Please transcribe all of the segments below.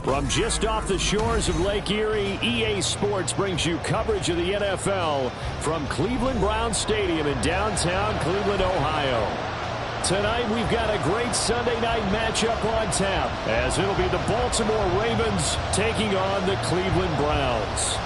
From just off the shores of Lake Erie, EA Sports brings you coverage of the NFL from Cleveland Browns Stadium in downtown Cleveland, Ohio. Tonight we've got a great Sunday night matchup on tap, as it'll be the Baltimore Ravens taking on the Cleveland Browns.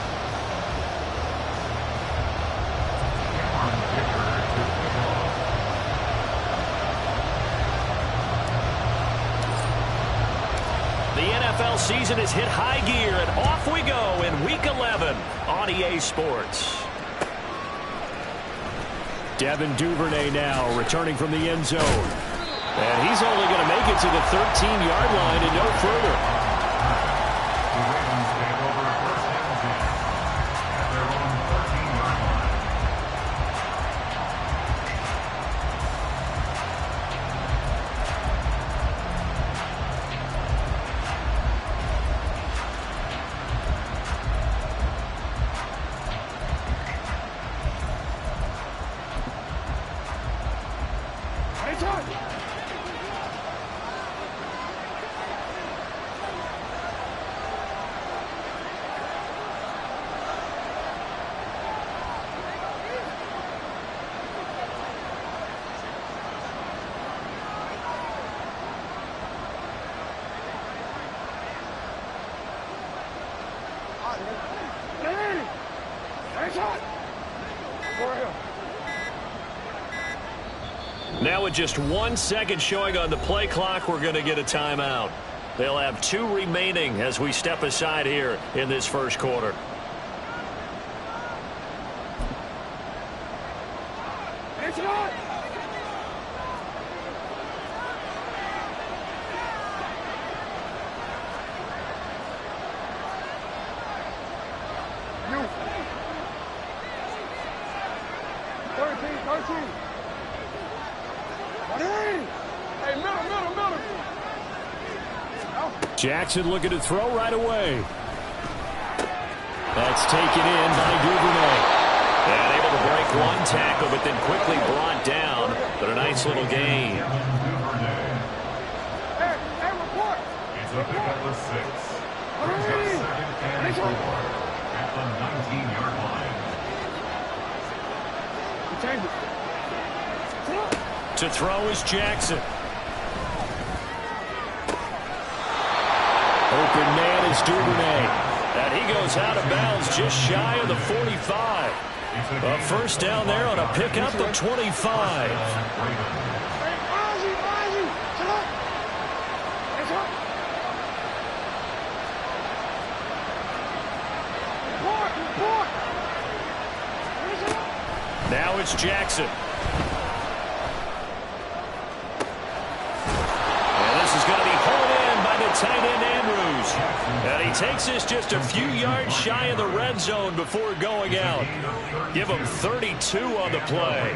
NFL season has hit high gear, and off we go in Week 11 on EA Sports. Devin Duvernay now returning from the end zone. And he's only going to make it to the 13-yard line and no further. The Ravens take over a first down at their own 13-yard line. Now with just 1 second showing on the play clock, we're going to get a timeout. They'll have 2 remaining as we step aside here in this first quarter. Jackson looking to throw right away. That's taken in by Duvernay. And able to break one tackle, but then quickly brought down. But a nice little gain. It's a pickup of 6. Brings up 2nd and 4 at the 19-yard line. To throw is Jackson. Open man is Duvernay. And he goes out of bounds just shy of the 45. A first down there on a pickup of 25. Now it's Jackson. And this is going to be hauled in by the tight end Andrews. And he takes this just a few yards shy of the red zone before going out. Give him 32 on the play.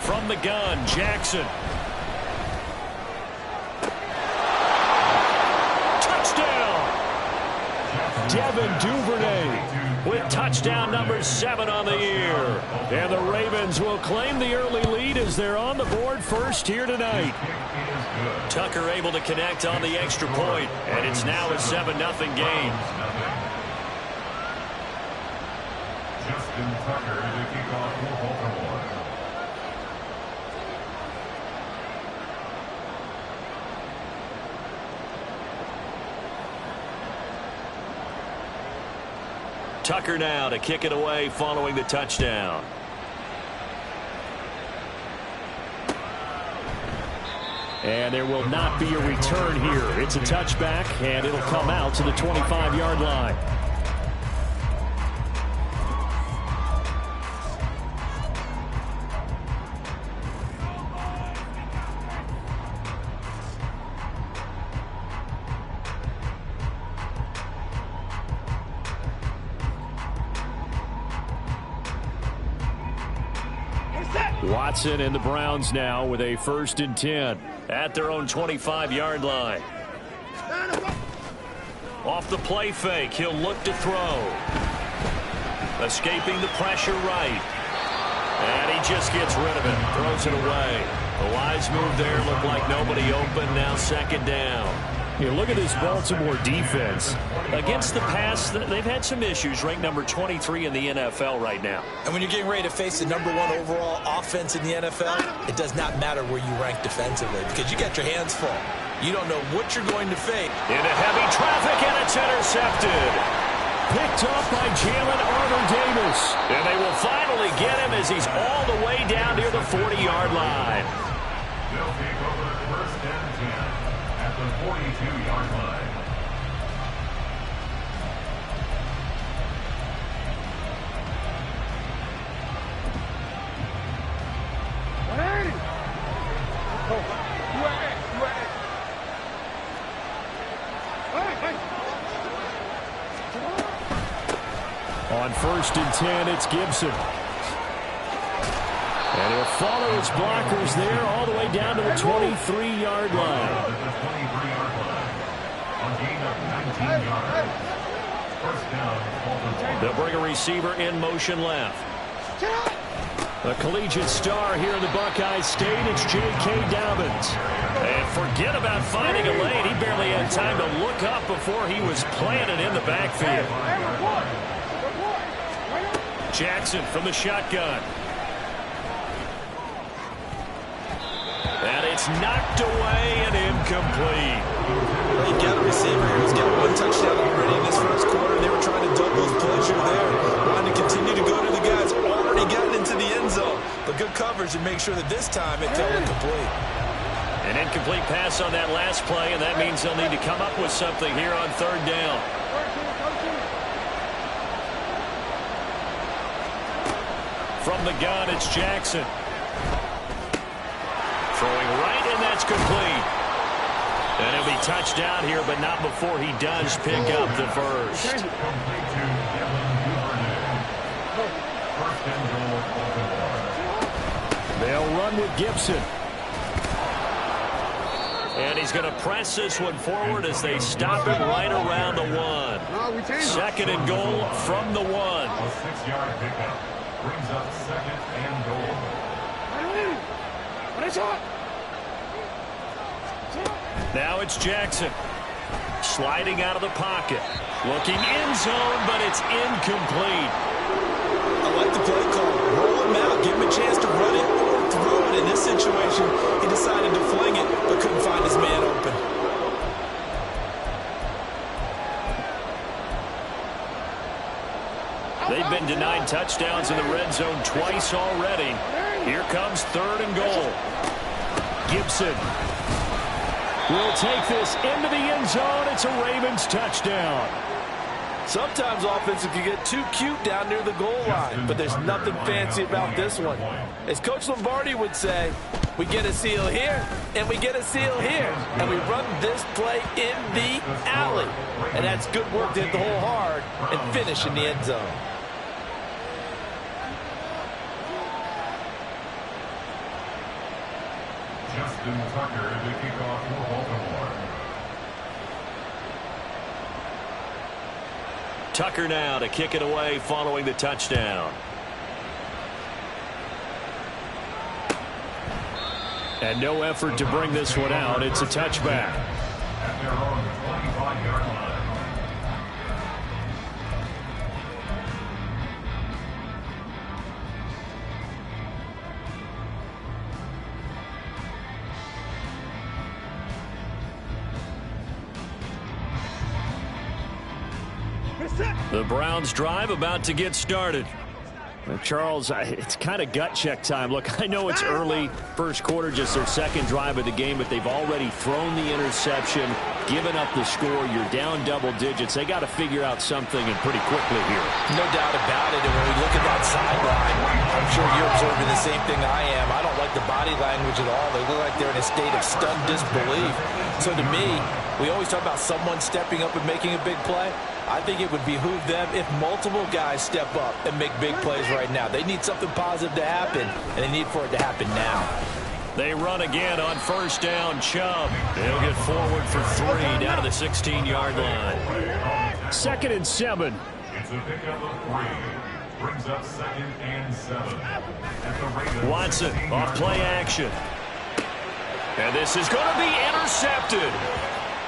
From the gun, Jackson. Devin Duvernay with touchdown number 7 on the year. And the Ravens will claim the early lead as they're on the board first here tonight. Tucker able to connect on the extra point, and it's now a 7-0 game. Justin Tucker to kick off for Baltimore. Tucker now to kick it away following the touchdown. And there will not be a return here. It's a touchback, and it'll come out to the 25-yard line. Watson and the Browns now with a 1st and 10 at their own 25-yard line. Off the play fake, he'll look to throw. Escaping the pressure right. And he just gets rid of it. Throws it away. The wise move there. Looked like nobody open. Now second down. You look at this Baltimore defense. Against the pass, they've had some issues. Ranked number 23 in the NFL right now. And when you're getting ready to face the #1 overall offense in the NFL, it does not matter where you rank defensively because you got your hands full. You don't know what you're going to face. Into heavy traffic, and it's intercepted. Picked up by Jalen Armour-Davis. And they will finally get him as he's all the way down near the 40-yard line. They'll take over first and 10 at the 42-yard line. On first and 10, it's Gibson. And he'll follow his blockers there all the way down to the 23-yard line. They'll bring a receiver in motion left. A collegiate star here in the Buckeye State, it's J.K. Dobbins. And forget about finding a lane. He barely had time to look up before he was planted in the backfield. Jackson from the shotgun. And it's knocked away and incomplete. Well, you got a receiver here who's got one touchdown already in this first quarter. They were trying to double his pleasure there. Wanting to continue to go to the guys already gotten into the end zone. But good coverage and make sure that this time it fell incomplete. An incomplete pass on that last play, and that means they'll need to come up with something here on third down. From the gun, it's Jackson. Throwing right, and that's complete. And he'll be touched down here, but not before he does pick up the first. They'll run with Gibson. And he's going to press this one forward as they stop it right around the 1. Second and goal from the 1. A 6-yard pickup brings up second and goal. Now it's Jackson. Sliding out of the pocket. Looking end zone, but it's incomplete. I like the play call. Roll him out. Give him a chance to run it or throw it. In this situation, he decided to fling it, but couldn't find his man open. They've been denied touchdowns in the red zone twice already. Here comes third and goal. Gibson will take this into the end zone. It's a Ravens touchdown. Sometimes offenses can get too cute down near the goal line, but there's nothing fancy about this one. As Coach Lombardi would say, we get a seal here, and we get a seal here, and we run this play in the alley. And that's good work to hit the hole hard and finish in the end zone. Justin Tucker to kick off for Baltimore. Tucker now to kick it away following the touchdown. And no effort to bring this one out. It's a touchback. At their own 25-yard line. The Browns drive about to get started. Charles, it's kind of gut check time. Look, I know it's early, first quarter, just their second drive of the game, but they've already thrown the interception, given up the score. You're down double digits. They got to figure out something, and pretty quickly here. No doubt about it. And when we look at that sideline, I'm sure you're observing the same thing I am. I don't like the body language at all. They look like they're in a state of stunned disbelief. So to me, we always talk about someone stepping up and making a big play. I think it would behoove them if multiple guys step up and make big plays right now. They need something positive to happen, and they need for it to happen now. They run again on first down. Chubb. He'll get forward for 3 down to the 16-yard line. 2nd and 7. It's a pickup of 3. Brings up 2nd and 7. At the Ravens. Watson off play action. And this is going to be intercepted.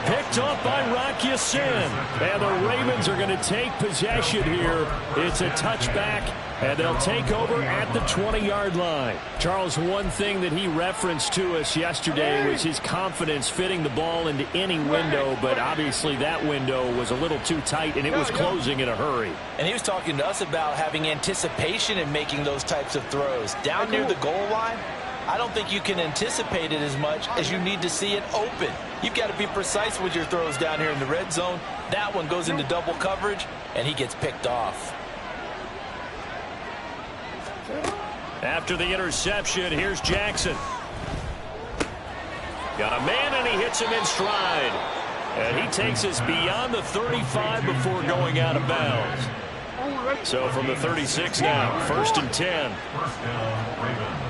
Picked up by Wk11. And the Ravens are going to take possession here. It's a touchback, and they'll take over at the 20-yard line. Charles, one thing that he referenced to us yesterday was his confidence fitting the ball into any window, but obviously that window was a little too tight, and it was closing in a hurry. And he was talking to us about having anticipation in making those types of throws. Down near the goal line, I don't think you can anticipate it as much as you need to see it open. You've got to be precise with your throws down here in the red zone. That one goes into double coverage, and he gets picked off. After the interception, here's Jackson. Got a man, and he hits him in stride. And he takes us beyond the 35 before going out of bounds. So from the 36 now, 1st and 10. First down, Ravens.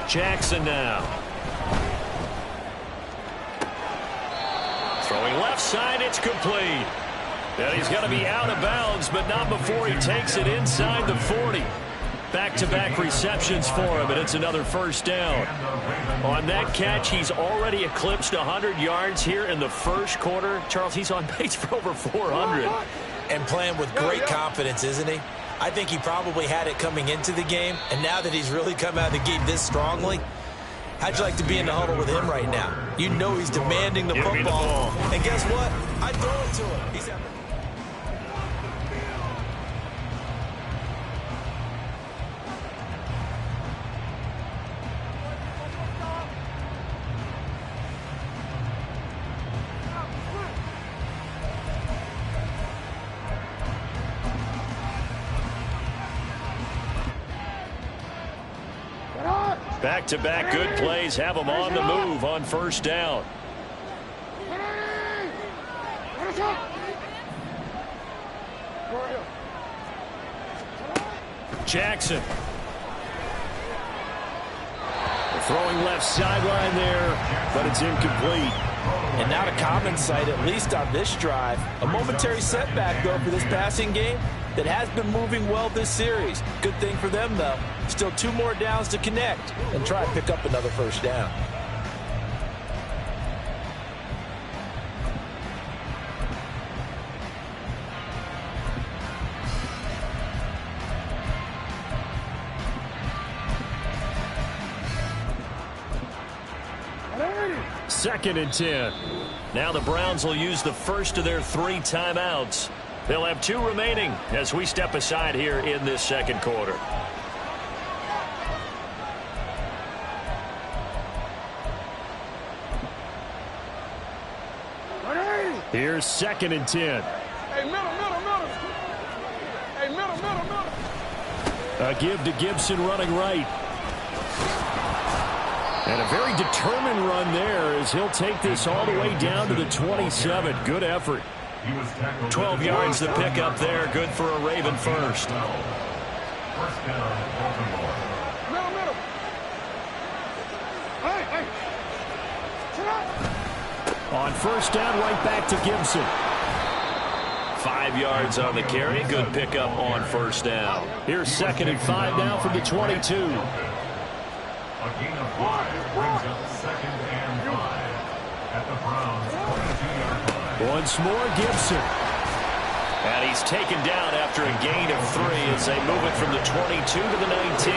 Jackson now. Throwing left side, it's complete. And he's going to be out of bounds, but not before he takes it inside the 40. Back-to-back receptions for him, and it's another first down. On that catch, he's already eclipsed 100 yards here in the first quarter. Charles, he's on pace for over 400. And playing with great confidence, isn't he? I think he probably had it coming into the game, and now that he's really come out of the gate this strongly, how'd you like to be in the huddle with him right now? You know he's demanding the football. And guess what? I throw it to him. He's having... Back-to-back good plays have him on the move on first down. Jackson. Throwing left sideline there, but it's incomplete. And not a common sight, at least on this drive. A momentary setback, though, for this passing game that has been moving well this series. Good thing for them, though. Still 2 more downs to connect and try to pick up another first down. Second and 10. Now the Browns will use the first of their 3 timeouts. They'll have 2 remaining as we step aside here in this second quarter. Here's 2nd and 10. Hey, middle. Hey, middle. A give to Gibson running right. And a very determined run there as he'll take this all the way down to the 27. Good effort. 12 yards to pick up there. Good for a Raven first. First down, Baltimore. Middle. Hey. On first down, right back to Gibson. 5 yards on the carry. Good pickup on first down. Here's 2nd and 5 now from the 22. A gain of 5 brings up 2nd and 5 at the Browns' 22-yard line. Once more, Gibson. And he's taken down after a gain of 3 as they move it from the 22 to the 19.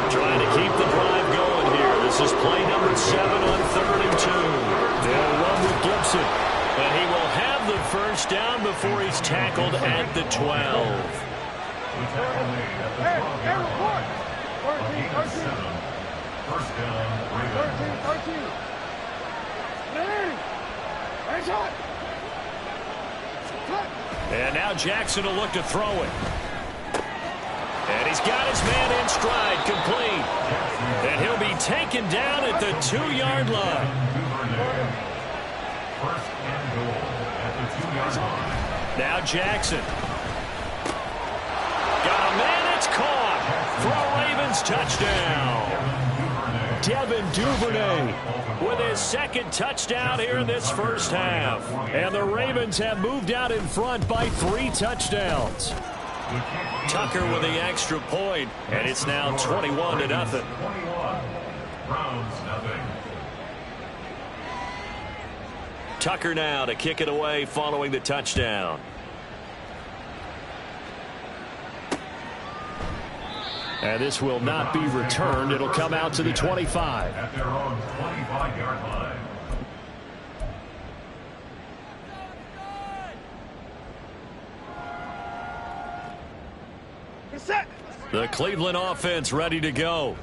Trying to keep the drive going here. This is play number 7 on 3rd and 2. They'll run with Gibson. And he will have the first down before he's tackled at the 12. The tackle made at the 12-yard line. A gain of 7. First down, Ravens. 13. And now Jackson will look to throw it. And he's got his man in stride, complete. And he'll be taken down at the 2-yard line. First and goal at the 2-yard line. Now Jackson. Got a man, it's caught for a Ravens touchdown. Devin Duvernay with his second touchdown here in this first half. And the Ravens have moved out in front by 3 touchdowns. Tucker with the extra point, and it's now 21-0. 21. Browns nothing. Tucker now to kick it away following the touchdown. And this will not be returned. It'll come out to the 25. At their own 25-yard line. The Cleveland offense ready to go.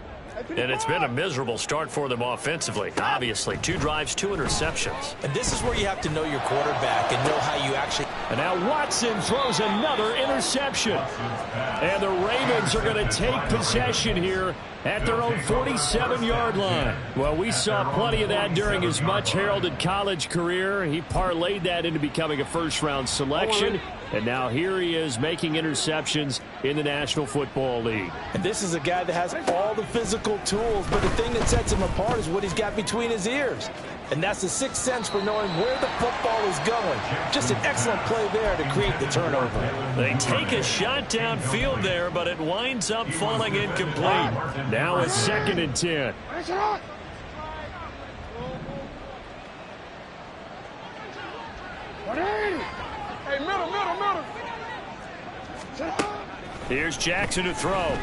And it's been a miserable start for them offensively. Obviously, 2 drives, 2 interceptions. And this is where you have to know your quarterback and know how you actually... And now Watson throws another interception. And the Ravens are going to take possession here at their own 47-yard line. Well, we saw plenty of that during his much-heralded college career. He parlayed that into becoming a first-round selection. And now here he is making interceptions in the National Football League. And this is a guy that has all the physical tools, but the thing that sets him apart is what he's got between his ears. And that's the sixth sense for knowing where the football is going. Just an excellent play there to create the turnover. They take a shot downfield there, but it winds up falling incomplete. Now it's 2nd and 10. Hey, middle. Here's Jackson to throw.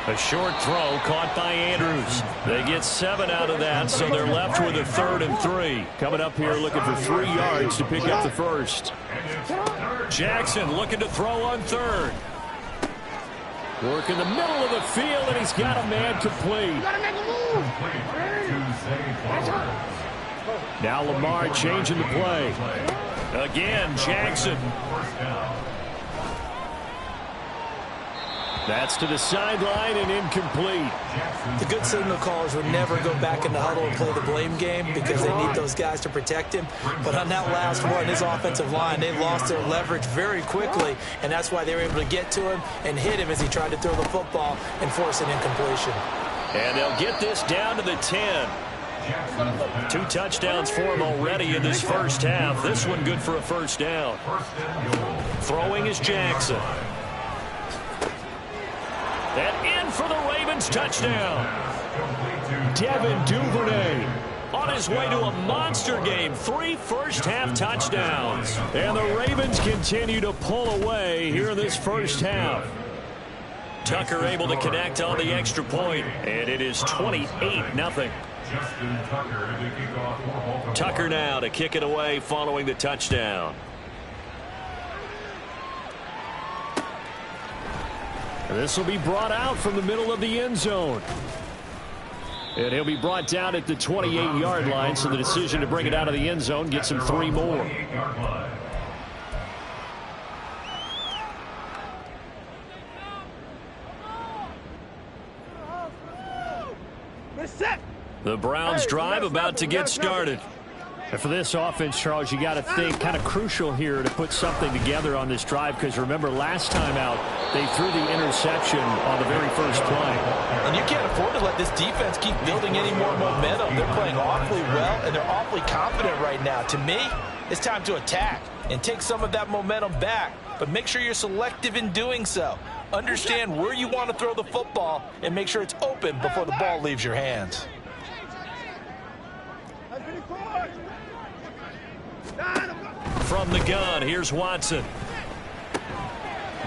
A short throw caught by Andrews. They get 7 out of that, so they're left with a 3rd and 3. Coming up here looking for 3 yards to pick up the first. Jackson looking to throw on 3rd. Work in the middle of the field, and he's got a man complete. Now Lamar changing the play. Again, Jackson. That's to the sideline and incomplete. The good signal callers would never go back in the huddle and play the blame game because they need those guys to protect him. But on that last one, his offensive line, they lost their leverage very quickly, and that's why they were able to get to him and hit him as he tried to throw the football and force an incompletion. And they'll get this down to the 10. 2 touchdowns for him already in this first half. This one good for a first down. Throwing is Jackson. And in for the Ravens touchdown. Devin Duvernay on his way to a monster game. 3 first-half touchdowns. And the Ravens continue to pull away here in this first half. Tucker able to connect on the extra point, and it is 28-0. Tucker now to kick it away following the touchdown. This will be brought out from the middle of the end zone. And he'll be brought down at the 28-yard line, so the decision to bring it out of the end zone gets him 3 more. The Browns drive about to get started. And for this offense, Charles, you got to think kind of crucial here to put something together on this drive, because remember last time out they threw the interception on the very first play. And you can't afford to let this defense keep building any more momentum. They're playing awfully well, and they're awfully confident right now. To me, it's time to attack and take some of that momentum back, but make sure you're selective in doing so. Understand where you want to throw the football and make sure it's open before the ball leaves your hands. From the gun, here's Watson.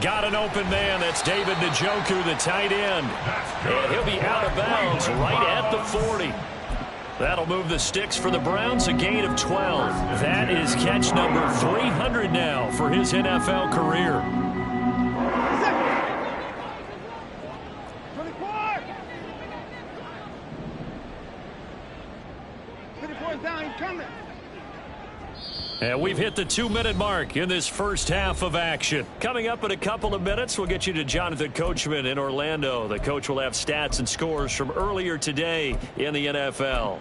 Got an open man. That's David Njoku, the tight end. And he'll be out of bounds right at the 40. That'll move the sticks for the Browns, a gain of 12. That is catch number 300 now for his NFL career. And we've hit the 2-minute mark in this first half of action. Coming up in a couple of minutes, we'll get you to Jonathan Coachman in Orlando. The coach will have stats and scores from earlier today in the NFL.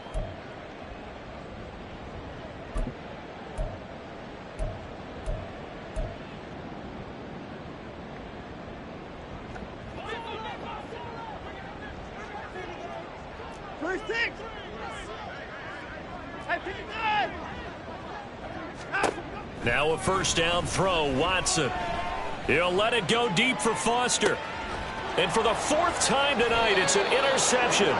Now a first down throw, Watson. He'll let it go deep for Foster. And for the fourth time tonight, it's an interception.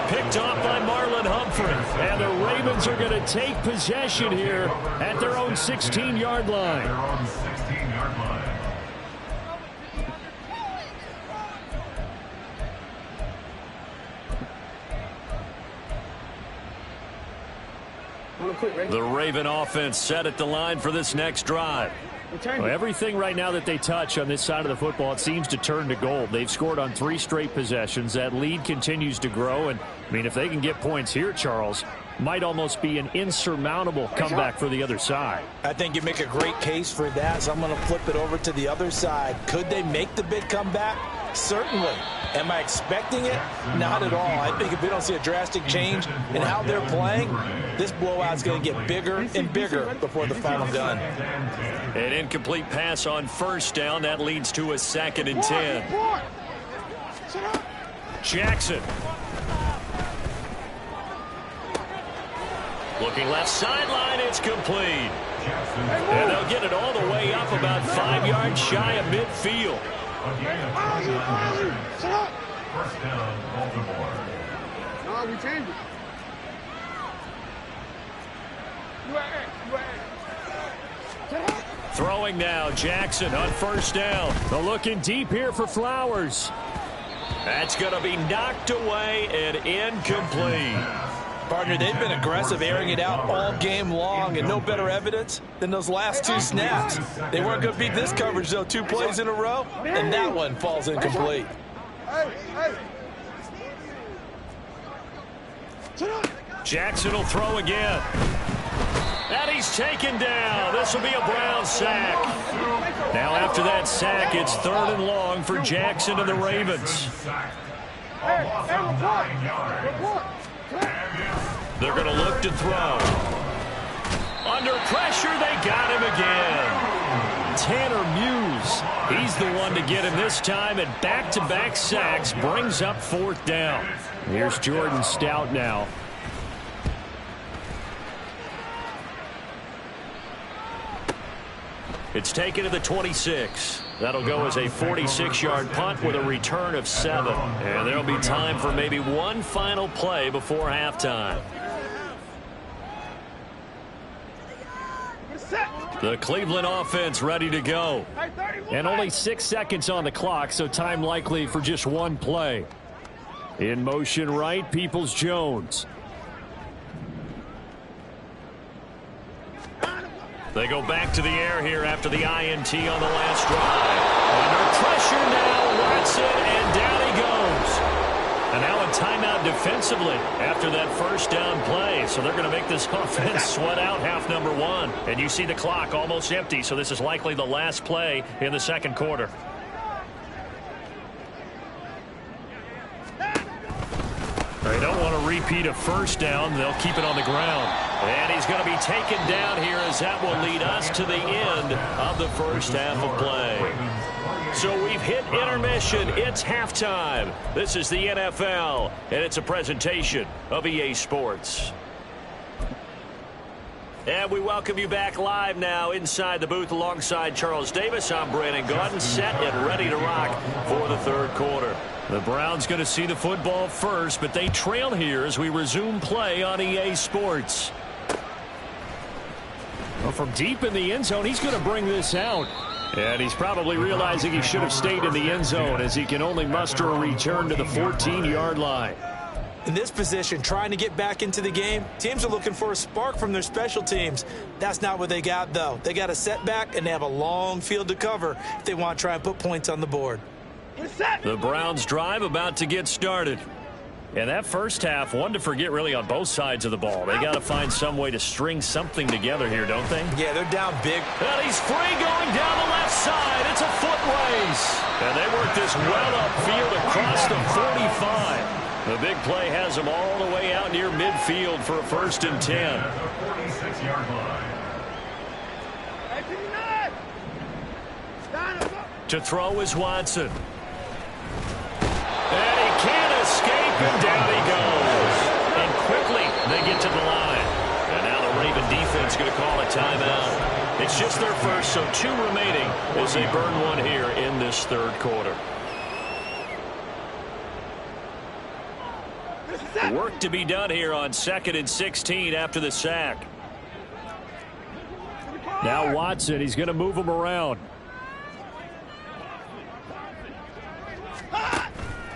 Picked off by Marlon Humphrey. And the Ravens are going to take possession here at their own 16-yard line. The Raven offense set at the line for this next drive. Well, everything right now that they touch on this side of the football, it seems to turn to gold. They've scored on 3 straight possessions. That lead continues to grow. And, I mean, if they can get points here, Charles, might almost be an insurmountable comeback for the other side. I think you make a great case for that, so I'm going to flip it over to the other side. Could they make the big comeback? Certainly. Am I expecting it? Not at all. I think if we don't see a drastic change in how they're playing, this blowout's going to get bigger and bigger before the final gun. An incomplete pass on first down. That leads to a 2nd and 10. Jackson. Looking left sideline, it's complete. And they'll get it all the way up about 5 yards shy of midfield. First down, Baltimore. No, we changed it. Throwing now, Jackson on first down. They're looking deep here for Flowers. That's going to be knocked away and incomplete. Partner, they've been aggressive, airing it out all game long, and no better evidence than those last 2 snaps. They weren't going to beat this coverage, though, 2 plays in a row, and that one falls incomplete. Jackson will throw again. And he's taken down. This will be a Brown sack. Now after that sack, it's 3rd and long for Jackson and the Ravens. They're going to look to throw. Under pressure, they got him again. Tanner Muse, he's the one to get him this time, and back-to-back sacks brings up 4th down. Here's Jordan Stout now. It's taken to the 26. That'll go as a 46-yard punt with a return of 7. And there'll be time for maybe one final play before halftime. The Cleveland offense ready to go. And only 6 seconds on the clock, so time likely for just one play. In motion right, Peoples-Jones. They go back to the air here after the INT on the last drive. Under pressure now, Watson, and down he goes. And now a timeout defensively after that first down play. So they're going to make this offense sweat out half number 1. And you see the clock almost empty, so this is likely the last play in the 2nd quarter. They don't want to repeat a first down. They'll keep it on the ground. And he's going to be taken down here as that will lead us to the end of the first half of play. So we've hit intermission. It's halftime. This is the NFL, and it's a presentation of EA Sports. And we welcome you back live now inside the booth alongside Charles Davis. I'm Brandon Gunnz, set and ready to rock for the 3rd quarter. The Browns going to see the football first, but they trail here as we resume play on EA Sports. Well, from deep in the end zone, he's going to bring this out. And he's probably realizing he should have stayed in the end zone as he can only muster a return to the 14-yard line. In this position, trying to get back into the game, teams are looking for a spark from their special teams. That's not what they got, though. They got a setback, and they have a long field to cover if they want to try and put points on the board. The Browns drive about to get started. And that first half, one to forget really on both sides of the ball. They got to find some way to string something together here, don't they? Yeah, they're down big. And he's free going down the left side. It's a foot race. And they work this well upfield across the 45. The big play has them all the way out near midfield for a 1st and 10. 46-yard line. To throw is Watson. And he can't escape, and down he goes. is going to call a timeout. It's just their first, so 2 remaining as they burn one here in this third quarter. Work to be done here on 2nd and 16 after the sack. Now Watson, he's going to move him around.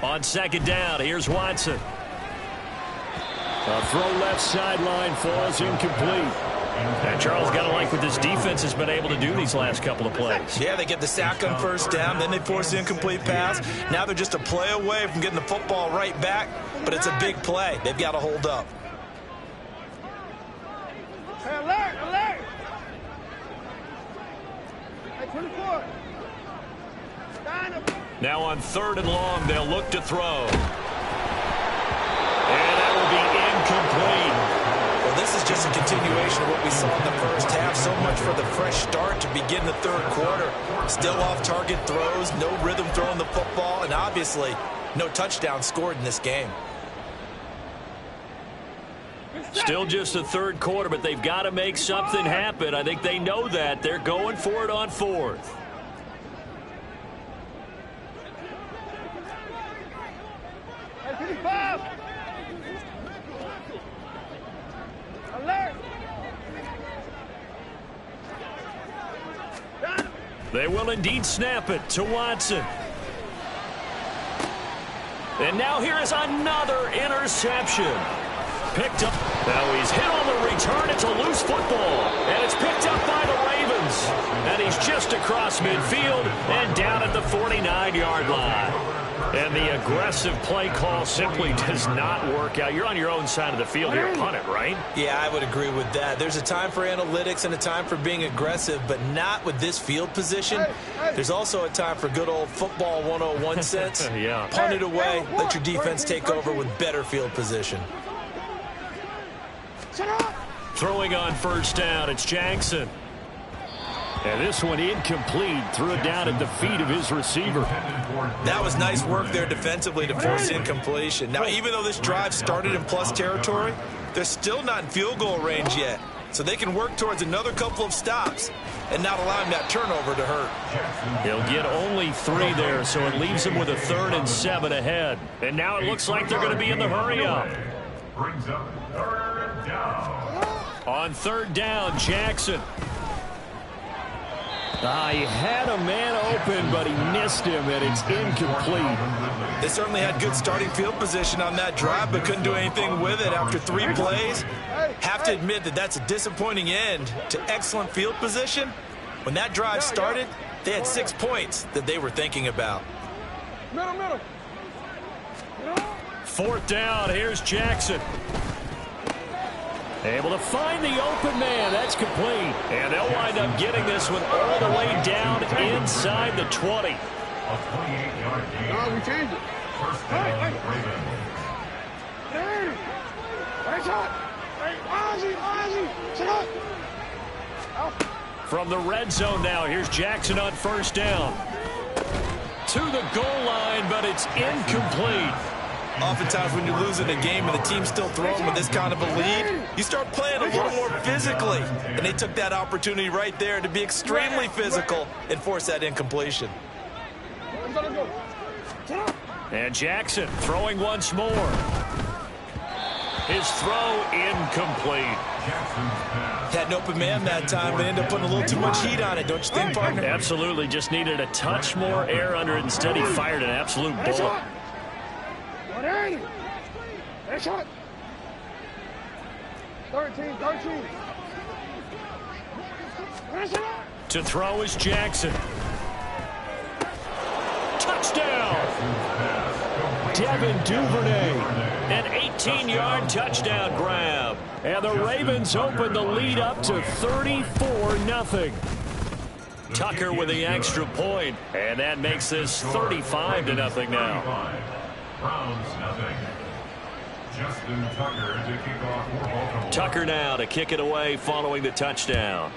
On 2nd down, here's Watson. A throw left sideline falls incomplete. And Charles, got to like what this defense has been able to do these last couple of plays. Yeah, they get the sack on first down, then they force the incomplete pass. Now they're just a play away from getting the football right back, but it's a big play. They've got to hold up. Hey, alert, alert. Hey, 24. Now on 3rd and long, they'll look to throw. And that will be incomplete. Well, this is just a continuation of what we saw in the first half. So much for the fresh start to begin the third quarter. Still off-target throws, no rhythm throwing the football, and obviously no touchdown scored in this game. Still just the third quarter, but they've got to make something happen. I think they know that. They're going for it on 4th. They will indeed snap it to Watson. And now here is another interception. Picked up. Now he's hit on the return. It's a loose football. And it's picked up by the Ravens. And he's just across midfield and down at the 49-yard line. And the aggressive play call simply does not work out. You're on your own side of the field here. Punt it, right? Yeah, I would agree with that. There's a time for analytics and a time for being aggressive, but not with this field position. There's also a time for good old football 101 sense. Yeah. Punt it away. Let your defense take over with better field position. Throwing on 1st down, it's Jackson. And this one incomplete. Threw it down at the feet of his receiver. That was nice work there defensively to force incompletion. Now, even though this drive started in plus territory, they're still not in field goal range yet. So they can work towards another couple of stops and not allowing that turnover to hurt. He'll get only 3 there, so it leaves him with a 3rd and 7 ahead. And now it looks like they're going to be in the hurry-up. Brings up 3rd down. On 3rd down, Jackson. He had a man open, but he missed him, and it's incomplete. They certainly had good starting field position on that drive, but couldn't do anything with it after 3 plays. Have to admit that that's a disappointing end to excellent field position. When that drive started, they had 6 points that they were thinking about. Middle. 4th down, here's Jackson. Able to find the open man. That's complete. And they'll wind up getting this one all the way down inside the 20. A 28-yard gain. No, we changed it. First down, Ravens. From the red zone now, here's Jackson on 1st down. To the goal line, but it's incomplete. Oftentimes when you're losing a game and the team's still throwing with this kind of a lead, you start playing a little more physically. And they took that opportunity right there to be extremely physical and force that incompletion. And Jackson throwing once more. His throw incomplete. Had an open man that time, but ended up putting a little too much heat on it, don't you think, partner? Absolutely, just needed a touch more air under it. Instead, he fired an absolute bullet. Shot. 13. To throw is Jackson. Touchdown! Devin Duvernay. An 18-yard touchdown grab. And the Ravens open the lead up to 34-0. Tucker with the extra point, and that makes this 35-0 now. Browns nothing. Justin Tucker to kick off for Baltimore. Tucker now to kick it away following the touchdown.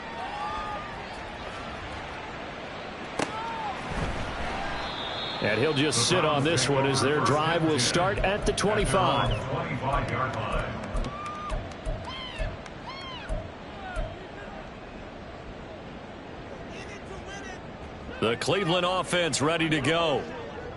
And he'll just sit on this one as their drive will start at the 25. 25-yard line. The Cleveland offense ready to go.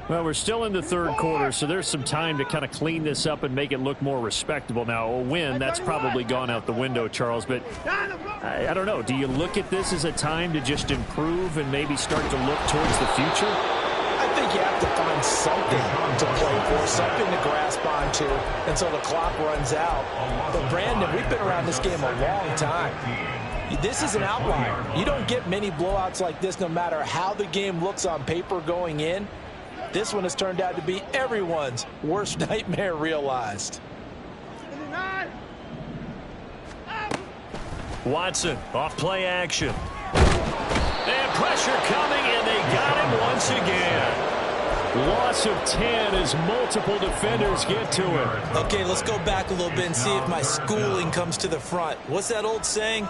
Well, we're still in the third quarter, so there's some time to kind of clean this up and make it look more respectable. Now, a win, that's probably gone out the window, Charles, but I don't know. Do you look at this as a time to just improve and maybe start to look towards the future? I think you have to find something to play for, something to grasp onto until the clock runs out. But, Brandon, we've been around this game a long time. This is an outlier. You don't get many blowouts like this no matter how the game looks on paper going in. This one has turned out to be everyone's worst nightmare realized. Watson off play action. And pressure coming, and they got him once again. Loss of 10 as multiple defenders get to him. Okay, let's go back a little bit and see if my schooling comes to the front. What's that old saying?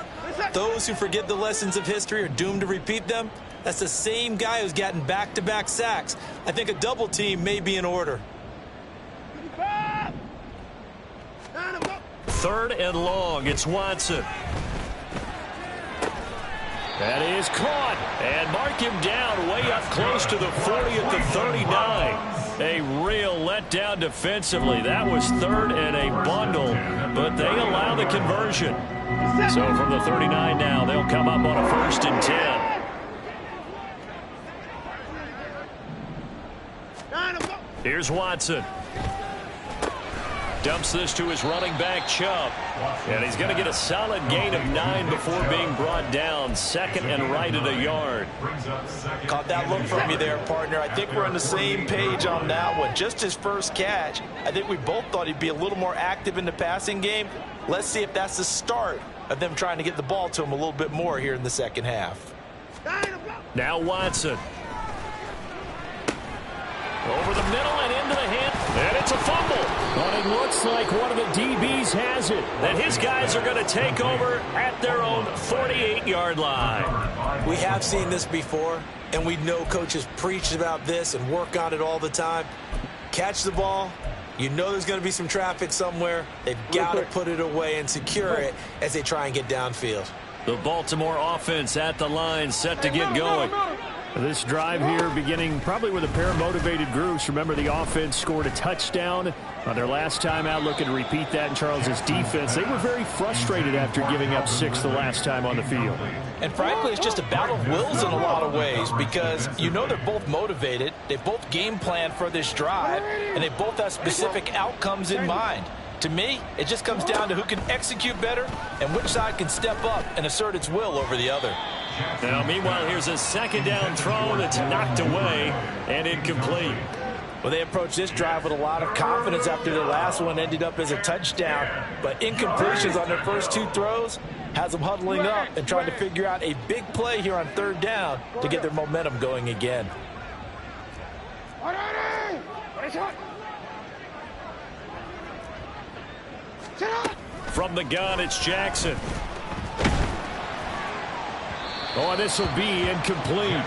Those who forget the lessons of history are doomed to repeat them. That's the same guy who's gotten back-to-back sacks. I think a double team may be in order. Third and long. It's Watson. That is caught. And mark him down way up close to the 40 at the 39. A real letdown defensively. That was third and a bundle, but they allow the conversion. So from the 39 now, they'll come up on a 1st and 10. Here's Watson. Dumps this to his running back, Chubb. And he's going to get a solid gain of 9 before being brought down. Second and right at a yard. Caught that look from you there, partner. I think we're on the same page on that one. Just his first catch. I think we both thought he'd be a little more active in the passing game. Let's see if that's the start of them trying to get the ball to him a little bit more here in the second half. Now Watson. Over the middle and into the hand. And it's a fumble. But it looks like one of the DBs has it. And his guys are going to take over at their own 48-yard line. We have seen this before, and we know coaches preach about this and work on it all the time. Catch the ball. You know there's going to be some traffic somewhere. They've got to put it away and secure it as they try and get downfield. The Baltimore offense at the line, set to get going. This drive here beginning probably with a pair of motivated groups. Remember, the offense scored a touchdown on their last time out. Looking to repeat that in Charles's defense. They were very frustrated after giving up 6 the last time on the field. And frankly, it's just a battle of wills in a lot of ways because you know they're both motivated. They both game plan for this drive, and they both have specific outcomes in mind. To me, it just comes down to who can execute better and which side can step up and assert its will over the other. Now, meanwhile, here's a second down throw that's knocked away and incomplete. Well, they approached this drive with a lot of confidence after their last one ended up as a touchdown. But incompletions on their first 2 throws has them huddling up and trying to figure out a big play here on 3rd down to get their momentum going again. From the gun, it's Jackson. Oh, this will be incomplete.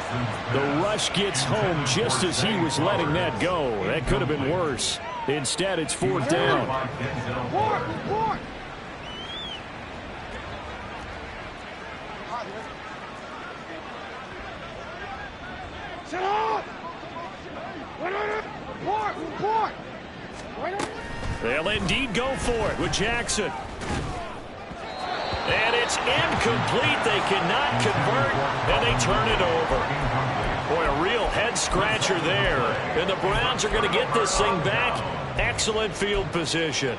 The rush gets home just as he was letting that go. That could have been worse. Instead, it's 4th down. They'll indeed go for it with Jackson. And it's incomplete. They cannot convert, and they turn it over. Boy, a real head-scratcher there. And the Browns are going to get this thing back. Excellent field position.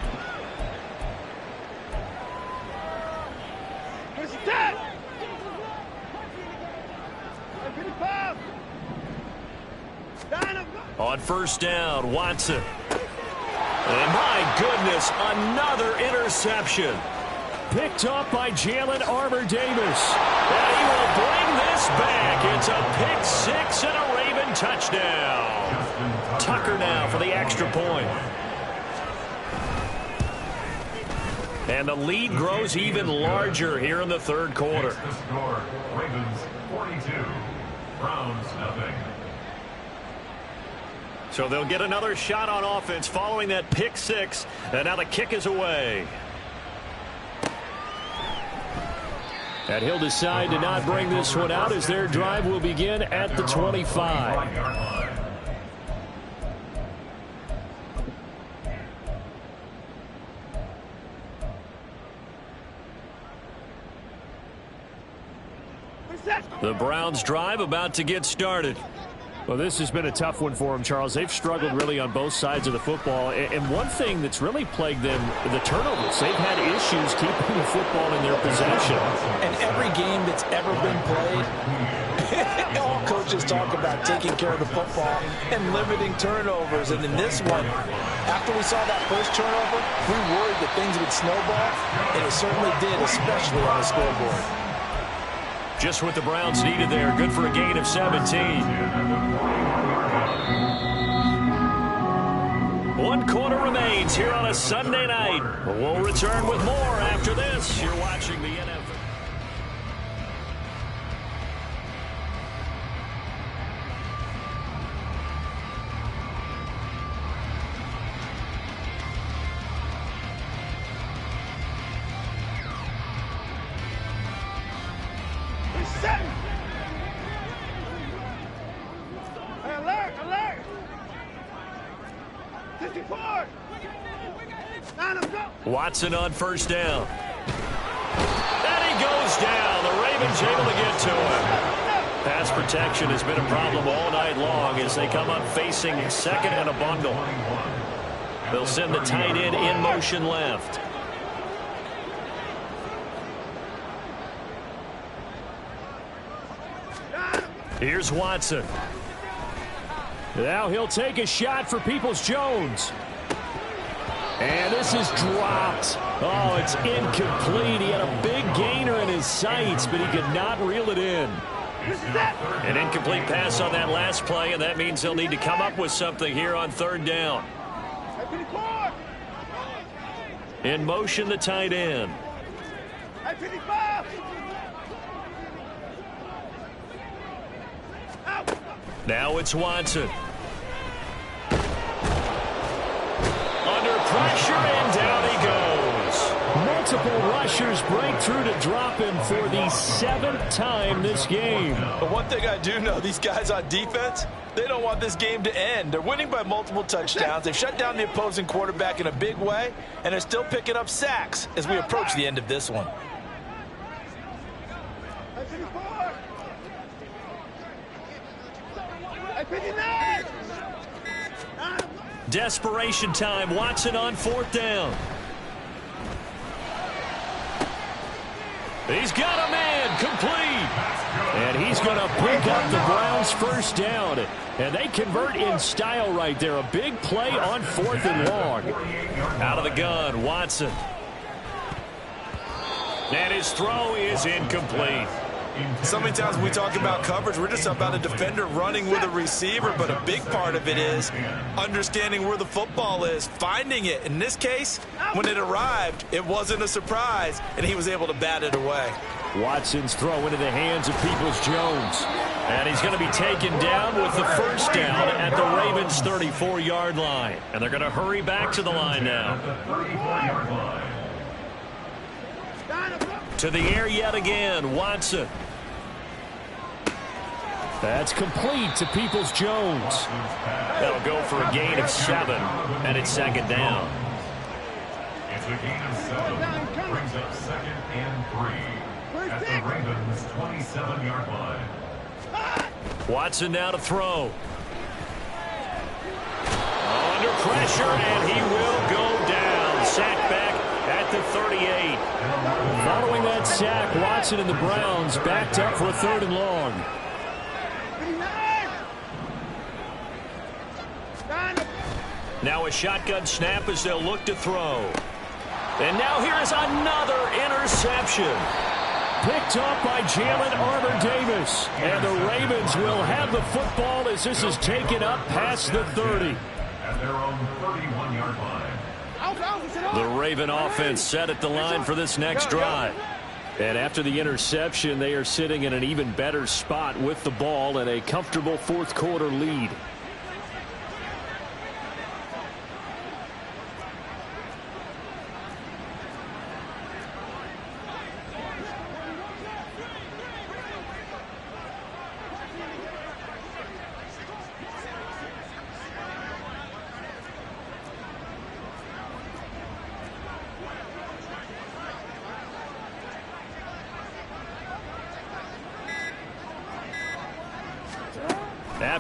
On 1st down, Watson. And my goodness, another interception. Picked up by Jalen Armour-Davis. And he will bring this back. It's a pick 6 and a Raven touchdown. Tucker now for the extra point. And the lead grows even larger here in the 3rd quarter. Ravens 42, Browns nothing. So they'll get another shot on offense following that pick 6. And now the kick is away. And he'll decide to not bring this one out as their drive will begin at the 25. The Browns drive about to get started. Well, this has been a tough one for them, Charles. They've struggled really on both sides of the football. And one thing that's really plagued them, the turnovers. They've had issues keeping the football in their possession. And every game that's ever been played, all coaches talk about taking care of the football and limiting turnovers. And in this one, after we saw that first turnover, we worried that things would snowball, and it certainly did, especially on the scoreboard. Just what the Browns needed there. Good for a gain of 17. 1 quarter remains here on a Sunday night. We'll return with more after this. You're watching the NFL. Watson on first down. And he goes down. The Ravens able to get to him. Pass protection has been a problem all night long as they come up facing second and a bundle. They'll send the tight end in motion left. Here's Watson. Now he'll take a shot for Peoples-Jones. And this is dropped. Oh, it's incomplete. He had a big gainer in his sights, but he could not reel it in. An incomplete pass on that last play, and that means he'll need to come up with something here on third down. In motion, the tight end. Now it's Watson. Under pressure, and down he goes. Multiple rushers break through to drop him for the 7th time this game. But one thing I do know, these guys on defense, they don't want this game to end. They're winning by multiple touchdowns. They've shut down the opposing quarterback in a big way, and they're still picking up sacks as we approach the end of this one. Desperation time. Watson on fourth down. He's got a man complete. And he's going to pick up the Browns' first down. And they convert in style right there. A big play on 4th and long. Out of the gun, Watson. And his throw is incomplete. So many times when we talk about coverage, we're just about a defender running with a receiver, but a big part of it is understanding where the football is, finding it. In this case, when it arrived, it wasn't a surprise, and he was able to bat it away. Watson's throw into the hands of Peoples-Jones. And he's going to be taken down with the first down at the Ravens' 34-yard line. And they're going to hurry back to the line now. To the air yet again, Watson. That's complete to Peoples-Jones. That'll go for a gain of 7, and it's second down. It's a gain of 7. Brings up 2nd and 3 at the Ravens' 27-yard line. Watson now to throw. Under pressure, and he will go down. Sack back at the 38. Following that sack, Watson and the Browns backed up for a 3rd and long. Now a shotgun snap as they'll look to throw. And now here's another interception. Picked off by Jalen Armour-Davis. And the Ravens will have the football as this is taken up past the 30. At their own 31-yard line. The Raven offense set at the line for this next drive. And after the interception, they are sitting in an even better spot with the ball and a comfortable 4th quarter lead.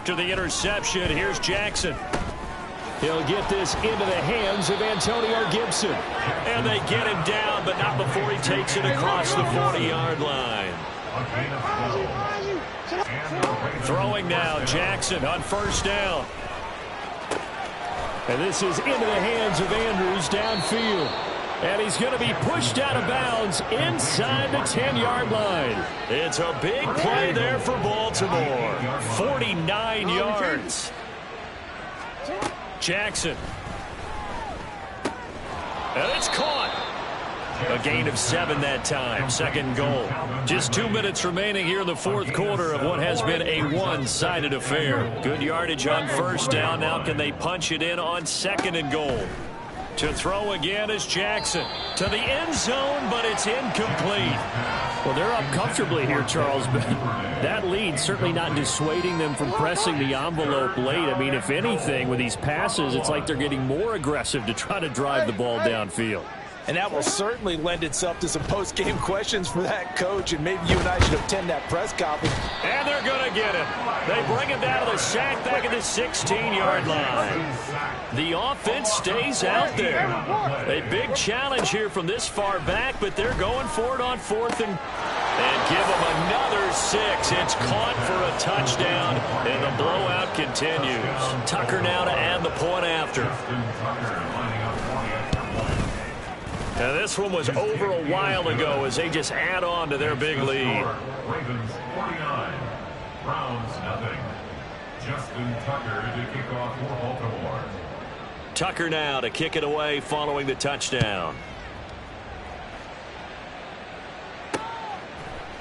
after the interception. Here's Jackson. He'll get this into the hands of Antonio Gibson. And they get him down, but not before he takes it across the 40-yard line. Throwing now, Jackson on first down. And this is into the hands of Andrews downfield. And he's going to be pushed out of bounds inside the 10-yard line. It's a big play there for Baltimore. 49 yards. Jackson. And it's caught. A gain of 7 that time. Second goal. Just 2 minutes remaining here in the fourth quarter of what has been a one-sided affair. Good yardage on first down. Now can they punch it in on second and goal? To throw again is Jackson. To the end zone, but it's incomplete. Well, they're up comfortably here, Charles, but that lead certainly not dissuading them from pressing the envelope late. I mean, if anything, with these passes, it's like they're getting more aggressive to try to drive the ball downfield. And that will certainly lend itself to some post-game questions for that coach, and maybe you and I should attend that press conference. And they're going to get him. They bring him down to the sack back at the 16-yard line. The offense stays out there. A big challenge here from this far back, but they're going for it on fourth and give them another 6. It's caught for a touchdown, and the blowout continues. Tucker now to add the point after. Now this one was over a while ago as they just add on to their big lead. Ravens 49, Browns nothing. Justin Tucker to kick off for Baltimore. Tucker now to kick it away following the touchdown.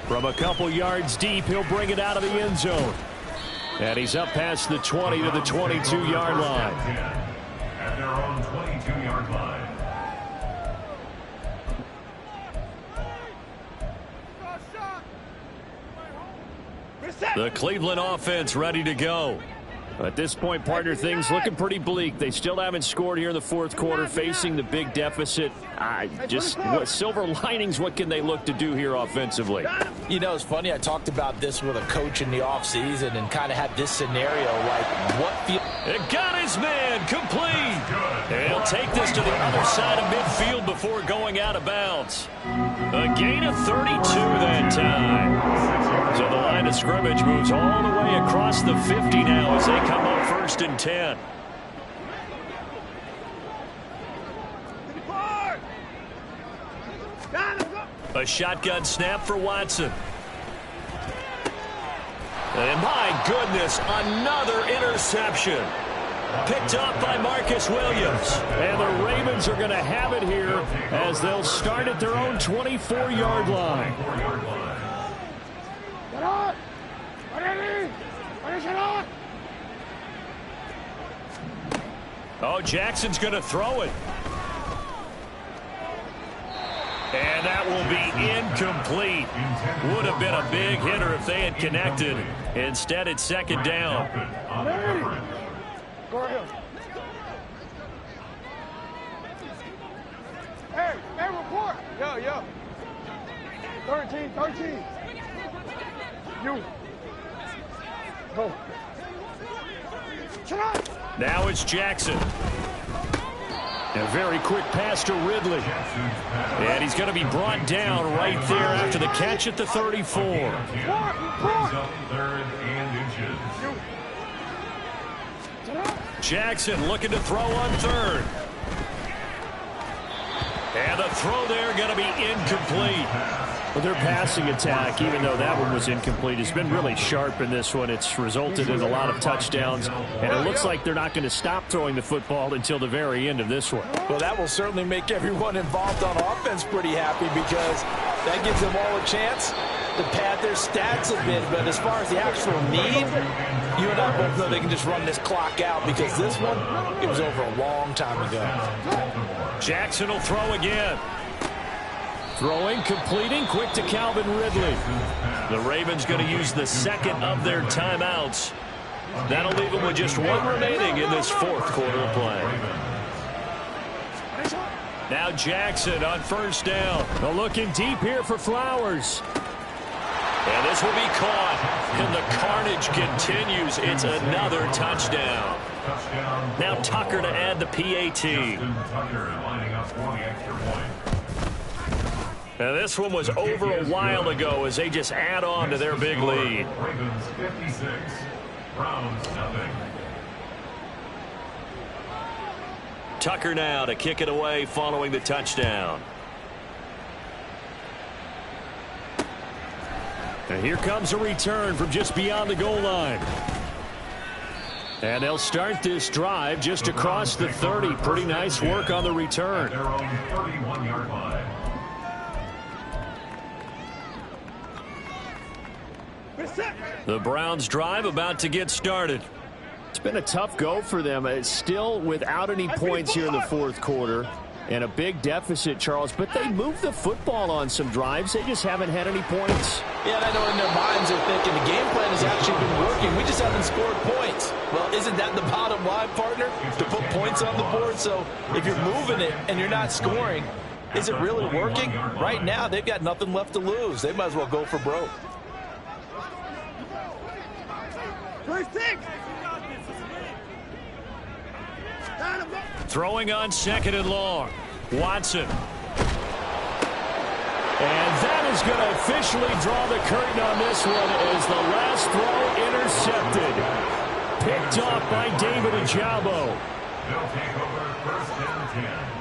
From a couple yards deep, he'll bring it out of the end zone. And he's up past the 20 to the 22-yard line. At their own 22-yard line. The Cleveland offense ready to go. At this point, partner, things looking pretty bleak. They still haven't scored here in the fourth quarter, facing the big deficit. What silver linings, what can they look to do here offensively? You know, it's funny. I talked about this with a coach in the offseason and kind of had this scenario like what feel. It got his man complete. And he'll take this to the other side of midfield before going out of bounds. A gain of 32 that time. So the line of scrimmage moves all the way across the 50 now as they come up first and 10. A shotgun snap for Watson. And my goodness, another interception. Picked up by Marcus Williams. And the Ravens are going to have it here as they'll start at their own 24-yard line. Oh, Jackson's going to throw it. And that will be incomplete. Would have been a big hitter if they had connected. Instead, it's second down. Go ahead. Hey, report. Yeah. 13. You. Go. Shut up. Now it's Jackson. A very quick pass to Ridley. And he's going to be brought down right there after the catch at the 34. Jackson looking to throw on third. And the throw there going to be incomplete. Well, their passing attack, even though that one was incomplete, has been really sharp in this one. It's resulted in a lot of touchdowns, and it looks like they're not going to stop throwing the football until the very end of this one. Well, that will certainly make everyone involved on offense pretty happy because that gives them all a chance to pad their stats a bit. But as far as the actual need, you and I both know they can just run this clock out because this one, it was over a long time ago. Jackson will throw again. Throwing, completing, quick to Calvin Ridley. The Ravens going to use the second of their timeouts. That'll leave them with just one remaining in this fourth quarter of play. Now Jackson on first down. Well, looking deep here for Flowers. And this will be caught. And the carnage continues. It's another touchdown. Now Tucker to add the PAT. And this one was over a while ago as they just add on to their big lead. Ravens 56, Browns nothing. Tucker now to kick it away following the touchdown. And here comes a return from just beyond the goal line. And they'll start this drive just across the 30. Pretty nice work on the return. Their own 31-yard line. The Browns drive about to get started. It's been a tough go for them. It's still without any points here in the fourth quarter. And a big deficit, Charles. But they moved the football on some drives. They just haven't had any points. Yeah, and I know in their minds they're thinking the game plan has actually been working. We just haven't scored points. Well, isn't that the bottom line, partner? To put points on the board. So if you're moving it and you're not scoring, is it really working? Right now, they've got nothing left to lose. They might as well go for broke. Throwing on second and long. Watson. And that is going to officially draw the curtain on this one as the last throw intercepted. Picked off by David Ojabo. They'll take over first and 10.